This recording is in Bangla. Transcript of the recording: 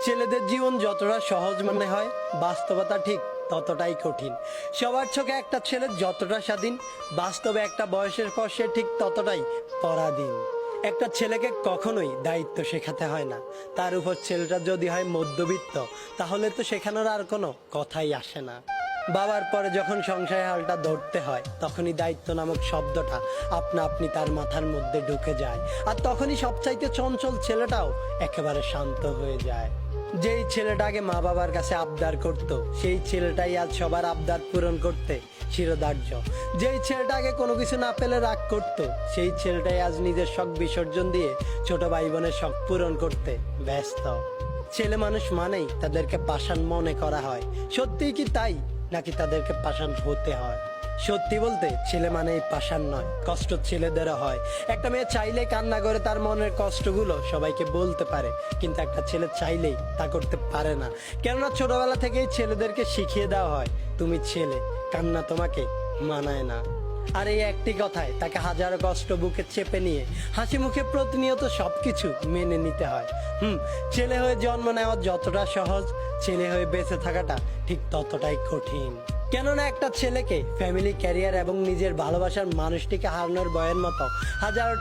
ছেলেদের জীবন যতটা সহজ মনে হয়, বাস্তবতা ঠিক ততটাই কঠিন। সবার চোখে একটা ছেলে যতটা স্বাধীন, বাস্তবে একটা বয়সের পর সে ঠিক ততটাই পরাধীন। একটা ছেলেকে কখনোই দায়িত্ব শেখাতে হয় না। তার উপর ছেলেটা যদি হয় মধ্যবিত্ত, তাহলে তো শেখানোর আর কোনো কথাই আসে না। বাবার পরে যখন সংসারের হালটা ধরতে হয়, তখনই দায়িত্ব নামক শব্দটা আপনা আপনি তার মাথার মধ্যে ঢুকে যায়। আর তখনই সবচাইতে চঞ্চল ছেলেটাও একেবারে শান্ত হয়ে যায়। যেই ছেলেটাকে মা বাবার কাছে আবদার করত, সেই ছেলেটাই আজ সবার আবদার পূরণ করতে শিরোধার্য। যেই ছেলেটাকে কোনো কিছু না পেলে রাগ করত, সেই ছেলেটাই আজ নিজের শখ বিসর্জন দিয়ে ছোট ভাই বোনের শখ পূরণ করতে ব্যস্ত। ছেলে মানুষ মানেই তাদেরকে পাষাণ মনে করা হয়। সত্যিই কি তাই, নাকি তাদেরকে পাষাণ হতে হয়? সত্যি বলতে ছেলে মানেই পাষাণ নয়, কষ্ট ছেলেদেরও হয়। একটা মেয়ে চাইলেই কান্না করে তার মনের কষ্টগুলো সবাইকে বলতে পারে, কিন্তু একটা ছেলে চাইলেই তা করতে পারে না। কেননা ছোটবেলা থেকেই ছেলেদেরকে শিখিয়ে দেওয়া হয়, তুমি ছেলে, কান্না তোমাকে মানায় না। আর এই একটি কথায় তাকে হাজারো কষ্ট বুকে চেপে নিয়ে হাসি মুখে প্রতিনিয়ত সবকিছু মেনে নিতে হয়। ছেলে হয়ে জন্ম নেওয়া যতটা সহজ, ছেলে হয়ে বেঁচে থাকাটা ঠিক ততটাই কঠিন। কেননা একটা ছেলেকে ফ্যামিলি, ক্যারিয়ার এবং নিজের ভালোবাসার মানুষটিকে হারানোর ভয়ের মতো হাজারো